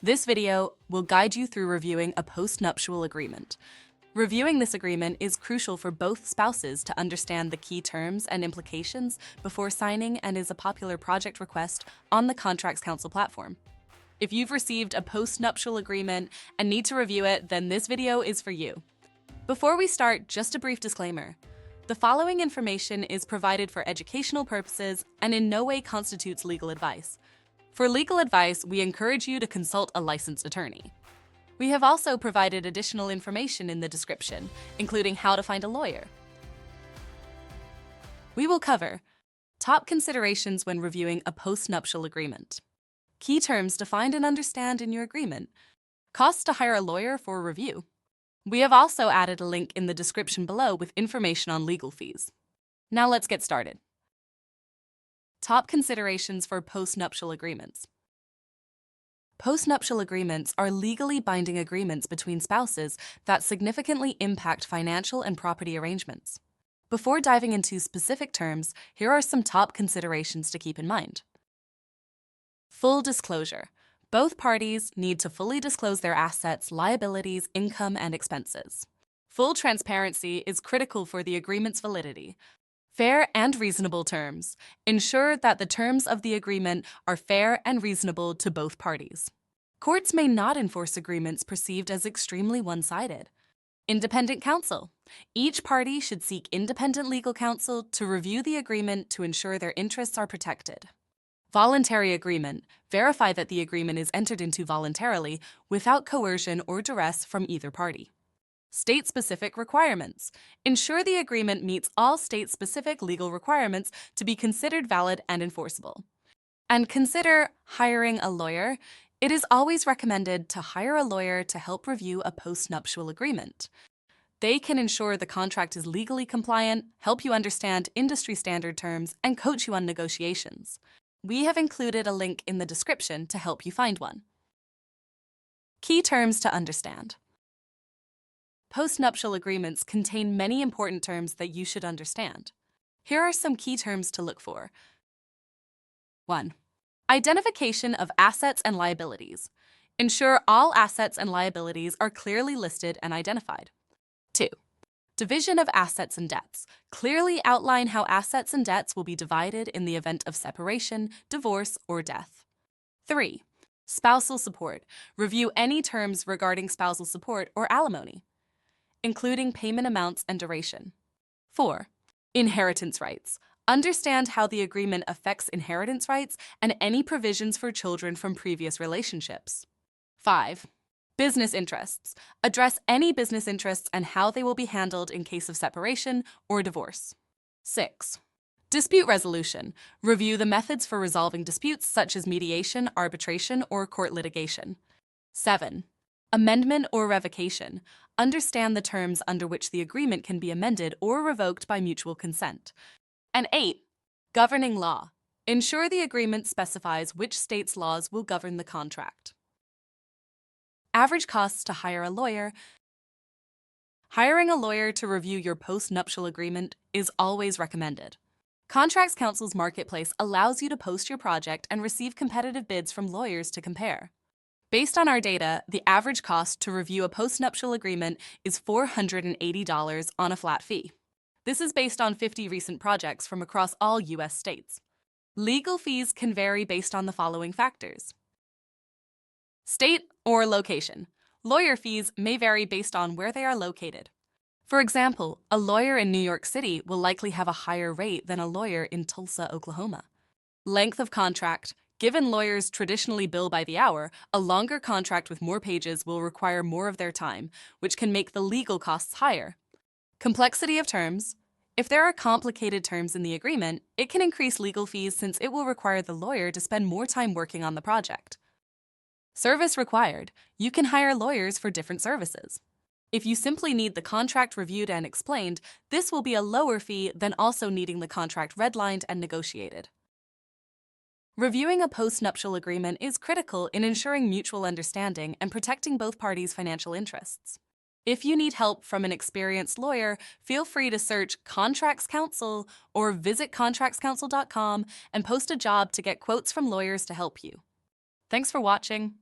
This video will guide you through reviewing a postnuptial agreement. Reviewing this agreement is crucial for both spouses to understand the key terms and implications before signing and is a popular project request on the Contracts Council platform. If you've received a postnuptial agreement and need to review it, then this video is for you. Before we start, just a brief disclaimer. The following information is provided for educational purposes and in no way constitutes legal advice. For legal advice, we encourage you to consult a licensed attorney. We have also provided additional information in the description, including how to find a lawyer. We will cover top considerations when reviewing a postnuptial agreement, key terms to find and understand in your agreement, costs to hire a lawyer for review. We have also added a link in the description below with information on legal fees. Now let's get started. Top considerations for postnuptial agreements. Postnuptial agreements are legally binding agreements between spouses that significantly impact financial and property arrangements. Before diving into specific terms, here are some top considerations to keep in mind. Full disclosure. Both parties need to fully disclose their assets, liabilities, income, and expenses. Full transparency is critical for the agreement's validity. Fair and reasonable terms. Ensure that the terms of the agreement are fair and reasonable to both parties. Courts may not enforce agreements perceived as extremely one-sided. Independent counsel. Each party should seek independent legal counsel to review the agreement to ensure their interests are protected. Voluntary agreement. Verify that the agreement is entered into voluntarily without coercion or duress from either party. State-specific requirements. Ensure the agreement meets all state-specific legal requirements to be considered valid and enforceable. And consider hiring a lawyer. It is always recommended to hire a lawyer to help review a postnuptial agreement. They can ensure the contract is legally compliant, help you understand industry standard terms, and coach you on negotiations. We have included a link in the description to help you find one. Key terms to understand. Postnuptial agreements contain many important terms that you should understand. Here are some key terms to look for. 1. Identification of assets and liabilities. Ensure all assets and liabilities are clearly listed and identified. 2. Division of assets and debts. Clearly outline how assets and debts will be divided in the event of separation, divorce, or death. 3. Spousal support. Review any terms regarding spousal support or alimony, including payment amounts and duration. 4. Inheritance rights. Understand how the agreement affects inheritance rights and any provisions for children from previous relationships. 5. Business interests. Address any business interests and how they will be handled in case of separation or divorce. 6. Dispute resolution. Review the methods for resolving disputes such as mediation, arbitration, or court litigation. 7. Amendment or revocation. Understand the terms under which the agreement can be amended or revoked by mutual consent. And 8. Governing law. Ensure the agreement specifies which state's laws will govern the contract. Average costs to hire a lawyer. Hiring a lawyer to review your postnuptial agreement is always recommended. Contracts Council's marketplace allows you to post your project and receive competitive bids from lawyers to compare. Based on our data, the average cost to review a postnuptial agreement is $480 on a flat fee. This is based on 50 recent projects from across all U.S. states. Legal fees can vary based on the following factors. State or location. Lawyer fees may vary based on where they are located. For example, a lawyer in New York City will likely have a higher rate than a lawyer in Tulsa, Oklahoma. Length of contract. Given lawyers traditionally bill by the hour, a longer contract with more pages will require more of their time, which can make the legal costs higher. Complexity of terms. If there are complicated terms in the agreement, it can increase legal fees since it will require the lawyer to spend more time working on the project. Service required. You can hire lawyers for different services. If you simply need the contract reviewed and explained, this will be a lower fee than also needing the contract redlined and negotiated. Reviewing a postnuptial agreement is critical in ensuring mutual understanding and protecting both parties' financial interests. If you need help from an experienced lawyer, feel free to search Contracts Council or visit contractscouncil.com and post a job to get quotes from lawyers to help you. Thanks for watching.